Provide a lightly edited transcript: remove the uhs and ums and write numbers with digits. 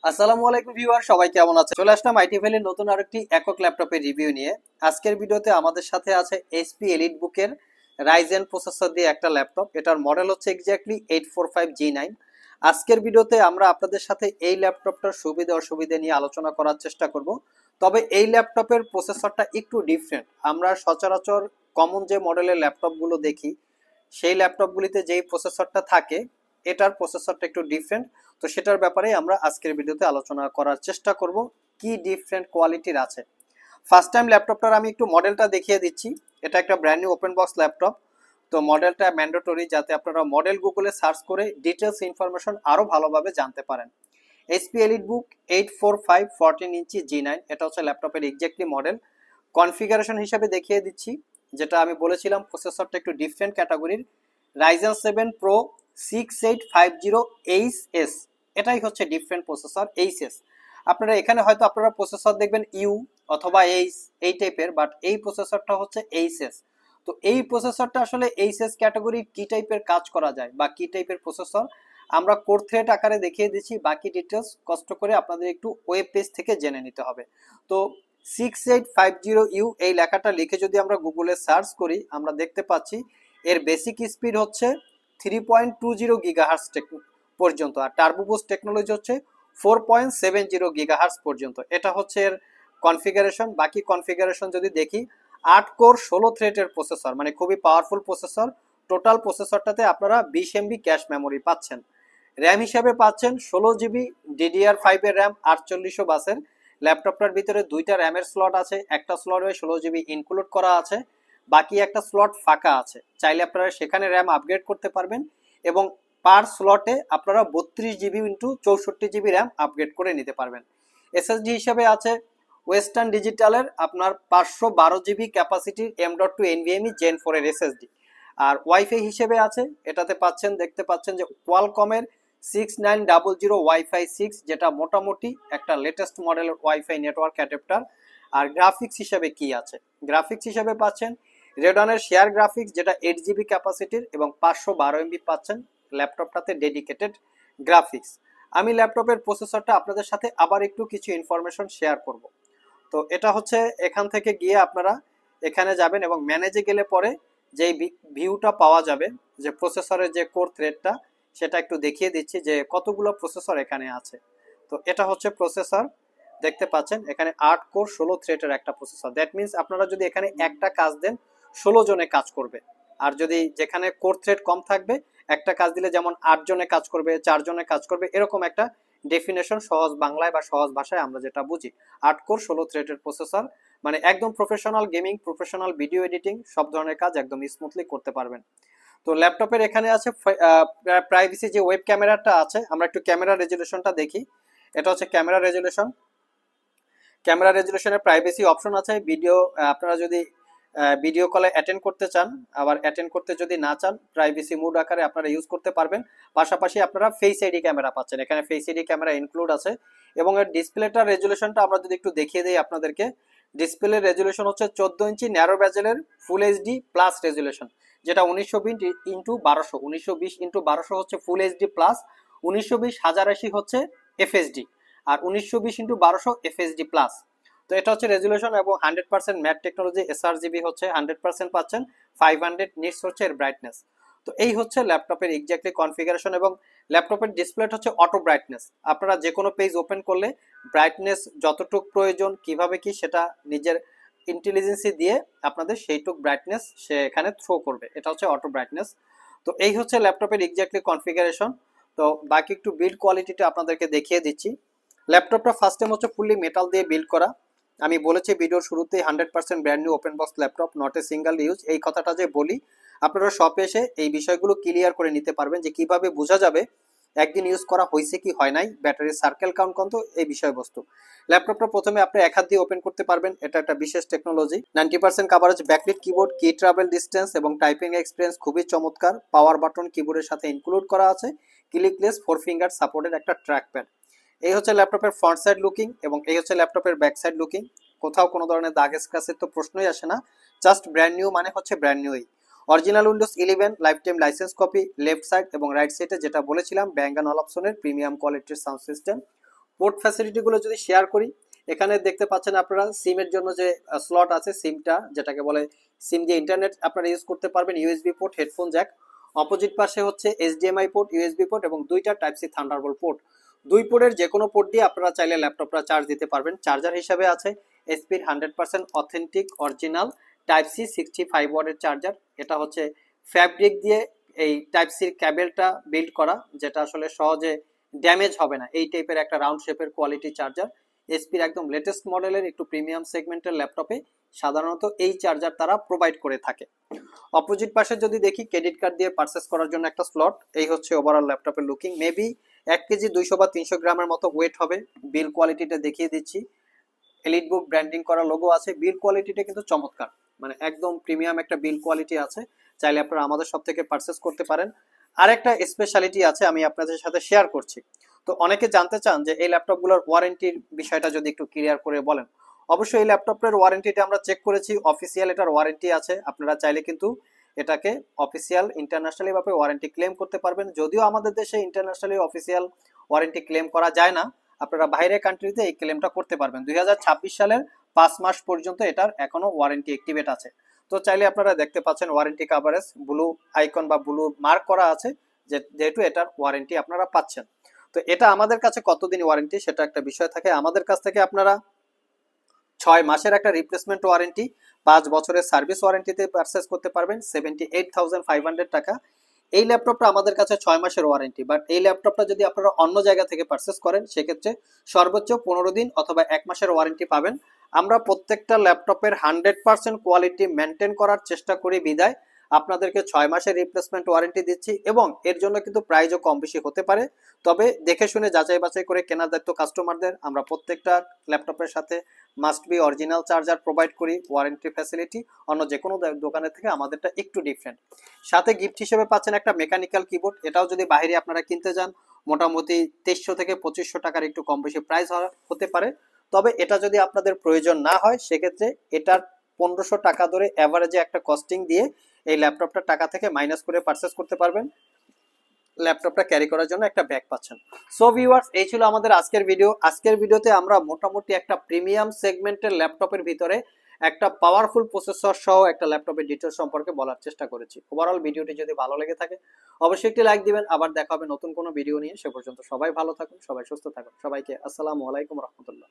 আসসালামু আলাইকুম ভিউয়ার, সবাই কেমন আছে? চলে আসলাম আইটি ভ্যালির নতুন আরেকটি একক ল্যাপটপের রিভিউ নিয়ে। আজকের ভিডিওতে আমাদের সাথে আছে এইচপি এলিট বুকের রাইজেন প্রসেসর দিয়ে একটা ল্যাপটপ। এটার মডেল হচ্ছে এক্স্যাক্টলি 845G9। আজকের ভিডিওতে আমরা আপনাদের সাথে এই ল্যাপটপটার সুবিধা অসুবিধা নিয়ে আলোচনা করার চেষ্টা করব। তবে এই ল্যাপটপের প্রসেসরটা একটু ডিফারেন্ট। আমরা সচরাচর কমন যে মডেলের ল্যাপটপগুলো দেখি সেই ল্যাপটপগুলিতে যেই প্রসেসরটা থাকে, এটার প্রসেসরটা একটু ডিফারেন্ট। তো সেটার ব্যাপারে আমরা আজকের ভিডিওতে আলোচনা করার চেষ্টা করব, কি ডিফারেন্ট কোয়ালিটির আছে। ফার্স্ট টাইম ল্যাপটপটার আমি একটু মডেলটা দেখিয়ে দিচ্ছি। এটা একটা brand new open box laptop. তো মডেলটা ম্যান্ডেটরি, যাতে আপনারা মডেল গুগলে সার্চ করে ডিটেলস ইনফরমেশন আরও ভালোভাবে জানতে পারেন। এইচপি এলিট বুক 845 14 ইঞ্চি G9, এটা হচ্ছে ল্যাপটপের এক্স্যাক্টলি মডেল। কনফিগারেশন হিসাবে দেখিয়ে দিচ্ছি, যেটা আমি বলেছিলাম প্রসেসরটা একটু ডিফারেন্ট ক্যাটাগরির। রাইজেন 7 প্রো 6850HS, এটাই হচ্ছে ডিফারেন্ট প্রসেসর এইচএস। আপনারা এখানে হয়তো আপনারা প্রসেসর দেখবেন ইউ অথবা এইচ এই টাইপের, বাট এই প্রসেসরটা হচ্ছে এইচএস। তো এই প্রসেসরটা আসলে এইচএস ক্যাটাগরি কি টাইপের কাজ করা যায় বা কি টাইপের প্রসেসর আমরা কোর থ্রেড আকারে দেখিয়ে দিচ্ছি। বাকি ডিটেলস কষ্ট করে আপনাদের একটু ওয়েব পেজ থেকে জেনে নিতে হবে। তো 6850U এই লেখাটা লিখে যদি আমরা গুগলে সার্চ করি, আমরা দেখতে পাচ্ছি এর বেসিক স্পিড হচ্ছে 3.20 GHz পর্যন্ত, আর টার্বো বুস্ট টেকনোলজি হচ্ছে 4.70 GHz পর্যন্ত। এটা হচ্ছে এর কনফিগারেশন। বাকি কনফিগারেশন যদি দেখি, 8 কোর 16 থ্রেডের প্রসেসর, মানে খুবই পাওয়ারফুল প্রসেসর। টোটাল প্রসেসরটাতে আপনারা 20 MB ক্যাশ মেমোরি পাচ্ছেন। র্যাম হিসাবে পাচ্ছেন 16 GB DDR5 এর র্যাম 4800 বাসের। ল্যাপটপটার ভিতরে দুইটা র্যামের স্লট আছে, একটা স্লটে 16 GB ইনক্লুড করা আছে, বাকি একটা স্লট ফাঁকা আছে। চাইলে আপনারা সেখানে র্যাম আপগ্রেড করতে পারবেন, এবং পার স্লটে আপনারা 32 GB into 64 GB RAM upgrade করে নিতে পারবেন। এসএসডি হিসাবে আছে ওয়েস্টার্ন ডিজিটালের আপনার 512 GB ক্যাপাসিটির M.2 NVMe Gen 4 এর এসএসডি। আর ওয়াইফাই হিসেবে আছে, এটাতে পাচ্ছেন, দেখতে পাচ্ছেন যে কোয়ালকমের 6900 ওয়াইফাই 6, যেটা মোটামুটি একটা লেটেস্ট মডেলের ওয়াইফাই নেটওয়ার্ক অ্যাডাপ্টার। আর গ্রাফিক্স হিসাবে কি আছে, গ্রাফিক্স হিসাবে পাচ্ছেন রেডনের শেয়ার গ্রাফিক্স, যেটা 8 GB ক্যাপাসিটির এবং 512 MB পাচ্ছেন ল্যাপটপটাতে ডেডিকেটেড গ্রাফিক্স। আমি ল্যাপটপের প্রসেসরটা আপনাদের সাথে আবার একটু কিছু ইনফরমেশন শেয়ার করব। তো এটা হচ্ছে, এখান থেকে গিয়ে আপনারা এখানে যাবেন এবং ম্যানেজে গেলে পরে যেই ভিউটা পাওয়া যাবে, যে প্রসেসরের যে কোর থ্রেডটা, সেটা একটু দেখিয়ে দিচ্ছি যে কতগুলো প্রসেসর এখানে আছে। তো এটা হচ্ছে প্রসেসর, দেখতে পাচ্ছেন এখানে 8 কোর 16 থ্রেডের একটা প্রসেসর। দ্যাট মিনস আপনারা যদি এখানে একটা কাজ দেন 16 জনে কাজ করবে। আর যদি যেখানে কোর থ্রেড কম থাকবে, একটা কাজ দিলে যেমন 8 জনে কাজ করবে, 4 জনে কাজ করবে, এরকম একটা ডেফিনেশন সহজ বাংলায় বা সহজ ভাষায় আমরা যেটা বুঝি। 8 কোর 16 থ্রেডের প্রসেসর, মানে একদম professional gaming, professional video editing, সব ধরনের কাজ একদম স্মুথলি করতে পারবেন। তো ল্যাপটপের এখানে আছে প্রাইভেসি যে ওয়েব ক্যামেরাটা আছে, আমরা একটু ক্যামেরা রেজুলেশনটা দেখি। এটা হচ্ছে ক্যামেরা রেজুলেশন। ক্যামেরা রেজুলেশনের প্রাইভেসি অপশন আছে। ভিডিও আপনারা যদি ভিডিও কলে অ্যাটেন্ড করতে চান, আবার অ্যাটেন্ড করতে যদি না চান, প্রাইভেসি মোড আকারে আপনারা ইউজ করতে পারবেন। পাশাপাশি আপনারা ফেস আইডি ক্যামেরা পাচ্ছেন, এখানে ফেস আইডি ক্যামেরা ইনক্লুড আছে। এবং এর ডিসপ্লেটার রেজুলেশনটা আমরা যদি একটু দেখিয়ে দিই আপনাদেরকে, ডিসপ্লে রেজুলেশন হচ্ছে 14 ইঞ্চি ন্যারো ব্যাজেলের ফুল এইচডি প্লাস রেজুলেশন, যেটা 1920 ইন্টু 1200 হচ্ছে ফুল এইচডি প্লাস, 1920 1080 হচ্ছে এফএসডি, আর 1920 ইন্টু 1200 এফএসডি প্লাস। তো এটা হচ্ছে রেজুলেশন, এবং 100% ম্যাট টেকনোলজি এসআরজিবি হচ্ছে 100% পাচ্ছেন। 500 নিটস হচ্ছে এর ব্রাইটনেস। তো এই হচ্ছে ল্যাপটপের এক্স্যাক্টলি কনফিগারেশন। এবং ল্যাপটপের ডিসপ্লেটা হচ্ছে অটো ব্রাইটনেস। আপনারা যে কোনো পেজ ওপেন করলে ব্রাইটনেস যতটুক প্রয়োজন, কিভাবে কি সেটা নিজের ইন্টেলিজেন্সি দিয়ে আপনাদের সেইটুক ব্রাইটনেস সে এখানে থ্রো করবে। এটা হচ্ছে অটো ব্রাইটনেস। তো এই হচ্ছে ল্যাপটপের এক্স্যাক্টলি কনফিগারেশন। তো বাকি একটু বিল্ড কোয়ালিটিটা আপনাদেরকে দেখিয়ে দিচ্ছি। ল্যাপটপটা ফার্স্ট টাইম হচ্ছে ফুললি মেটাল দিয়ে বিল্ড করা। আমি বলেছি ভিডিওর শুরুতেই 100% brand new open box laptop, not a single use. এই কথাটা যে বলি, আপনারা শপে এসে এই বিষয়গুলো ক্লিয়ার করে নিতে পারবেন, যে কিভাবে বোঝা যাবে একদিন ইউজ করা হয়েছে কি হয় নাই, ব্যাটারির সার্কেল কাউন্ট কত, এই বিষয়বস্তু। ল্যাপটপটা প্রথমে আপনি এক হাত দিয়ে ওপেন করতে পারবেন, এটা একটা বিশেষ টেকনোলজি। 90% কাভারেজ ব্যাকলিট কিবোর্ড, কি ট্রাভেল ডিস্টেন্স এবং টাইপিং এক্সপিরিয়েন্স খুবই চমৎকার। পাওয়ার বাটন কিবোর্ডের সাথে ইনক্লুড করা আছে, ক্লিকলেস 4 ফিঙ্গার সাপোর্টেড একটা ট্র্যাক প্যাড। এই হচ্ছে ল্যাপটপের ফ্রন্ট সাইড লুকিং, এবং এই হচ্ছে ল্যাপটপের ব্যাক সাইড লুকিং। কোথাও কোনো ধরনের দাগ স্ক্র্যাচের তো প্রশ্নই আসে না, জাস্ট ব্র্যান্ড নিউ মানে হচ্ছে ব্র্যান্ড নিউই। Original Windows 11 lifetime license copy, left side এবং রাইট সাইডে যেটা বলেছিলাম ব্যাং অ্যান্ড অলপসনের প্রিমিয়াম কোয়ালিটির সাউন্ড সিস্টেম। পোর্ট ফ্যাসিলিটি গুলো যদি শেয়ার করি, এখানে দেখতে পাচ্ছেন আপনারা সিমের জন্য যে স্লট আছে, সিমটা যেটাকে বলে সিম দিয়ে ইন্টারনেট আপনারা ইউজ করতে পারবেন, USB port, headphone Jack. Opposite পাশে হচ্ছে এইচডিএমআই পোর্ট, ইউএসবি পোর্ট এবং দুইটা টাইপ সি থান্ডারবোল্ট পোর্ট। দুই পোর্টের যে কোনো পোর্ট দিয়ে আপনারা চাইলে ল্যাপটপটা চার্জ দিতে পারবেন। চার্জার হিসাবে আছে এসপির 100% অথেন্টিক অরিজিনাল টাইপ সি 65 ওয়াটের চার্জার। এটা হচ্ছে ফ্যাব্রিক দিয়ে এই টাইপ সির ক্যাবেলটা বিল্ড করা, যেটা আসলে সহজে ড্যামেজ হবে না, এই টাইপের একটা রাউন্ড শেপের কোয়ালিটি চার্জার। এসপির একদম লেটেস্ট মডেলের একটু প্রিমিয়াম সেগমেন্টের ল্যাপটপে সাধারণত এই চার্জার তারা প্রোভাইড করে থাকে। অপোজিট পাশে যদি দেখি ক্রেডিট কার্ড দিয়ে পারচেস করার জন্য একটা স্লট। এই হচ্ছে ওভারঅল ল্যাপটপের লুকিং। মেবি 1 কেজি 200 বা 300 গ্রামের মতো ওয়েট হবে। বিল কোয়ালিটিটা দেখিয়ে দিচ্ছি, এলিট বুক ব্র্যান্ডিং করা লোগো আছে। বিল কোয়ালিটিটা কিন্তু চমৎকার, মানে একদম প্রিমিয়াম একটা বিল কোয়ালিটি আছে। চাইলে আপনারা আমাদের সব থেকে পারচেস করতে পারেন। আরেকটা স্পেশালিটি আছে, আমি আপনাদের সাথে শেয়ার করছি। তো অনেকে জানতে চান যে এই ল্যাপটপগুলোর ওয়ারেন্টির বিষয়টা যদি একটু ক্লিয়ার করে বলেন। অবশ্যই এই ল্যাপটপের ওয়ারেন্টিটা আমরা চেক করেছি, অফিসিয়াল এটার ওয়ারেন্টি আছে। আপনারা চাইলে কিন্তু এটাকে অফিসিয়াল ইন্টারন্যাশনালি ভাবে ওয়ারেন্টি ক্লেম করতে পারবেন। যদিও আমাদের দেশে ইন্টারন্যাশনালি অফিসিয়াল ওয়ারেন্টি ক্লেম করা যায় না, আপনারা বাইরের কান্ট্রিতে এই ক্লেমটা করতে পারবেন। 2026 সালের 5 মাস পর্যন্ত এটার এখনো ওয়ারেন্টি অ্যাক্টিভেট আছে। তো চাইলে আপনারা দেখতে পাচ্ছেন ওয়ারেন্টি কভারেজ ব্লু আইকন বা ব্লু মার্ক করা আছে, যেহেতু এটার ওয়ারেন্টি আপনারা পাচ্ছেন। তো এটা আমাদের কাছে কতদিন ওয়ারেন্টি সেটা একটা বিষয় থাকে। আমাদের কাছ থেকে আপনারা 6 মাসের একটা রিপ্লেসমেন্ট ওয়ারেন্টি, 5 বছরের সার্ভিস ওয়ারেন্টিতে পারচেস করতে পারবেন 78,500 টাকা। এই ল্যাপটপটা আমাদের কাছে 6 মাসের ওয়ারেন্টি, বাট এই ল্যাপটপটা যদি আপনারা অন্য জায়গা থেকে পারচেস করেন সেক্ষেত্রে সর্বোচ্চ 15 দিন অথবা 1 মাসের ওয়ারেন্টি পাবেন। আমরা প্রত্যেকটা ল্যাপটপের 100% কোয়ালিটি মেনটেন করার চেষ্টা করি বিদায় আপনাদেরকে 6 মাসের রিপ্লেসমেন্ট ওয়ারেন্টি দিচ্ছি, এবং এর জন্য কিন্তু প্রাইসও কম বেশি হতে পারে। তবে দেখে শুনে যাচাই বাছাই করে কেনার দায়িত্ব কাস্টমারদের। আমরা প্রত্যেকটা ল্যাপটপের সাথে must be original charger provide করি, ওয়ারেন্টি ফ্যাসিলিটি অন্য যে কোনো দোকানের থেকে আমাদেরটা একটু ডিফারেন্ট। সাথে গিফট হিসেবে পাচ্ছেন একটা মেকানিক্যাল কিবোর্ড। এটাও যদি বাইরে আপনারা কিনতে যান মোটামুটি 2300 থেকে 2500 টাকার একটু কম বেশি প্রাইস হতে পারে। তবে এটা যদি আপনাদের প্রয়োজন না হয় সেক্ষেত্রে এটার 1500 টাকা ধরে অ্যাভারেজে একটা কস্টিং দিয়ে এই ল্যাপটপটা টাকা থেকে মাইনাস করে পারচেস করতে পারবেন। ল্যাপটপটা ক্যারি করার জন্য একটা ব্যাগ পাচ্ছেন। সো ভিউয়ার্স, এই ছিল আমাদের আজকের ভিডিও। আজকের ভিডিওতে আমরা মোটামুটি একটা প্রিমিয়াম সেগমেন্টের ল্যাপটপের ভিতরে একটা পাওয়ারফুল প্রসেসর সহ একটা ল্যাপটপের ডিটেলস সম্পর্কে বলার চেষ্টা করেছি। ওভারঅল ভিডিওটি যদি ভালো লেগে থাকে অবশ্যই একটি লাইক দিবেন। আবার দেখা হবে নতুন কোনো ভিডিও নিয়ে। সে পর্যন্ত সবাই ভালো থাকুন, সবাই সুস্থ থাকুন। সবাইকে আসসালামু আলাইকুম রহমতুল্লাহ।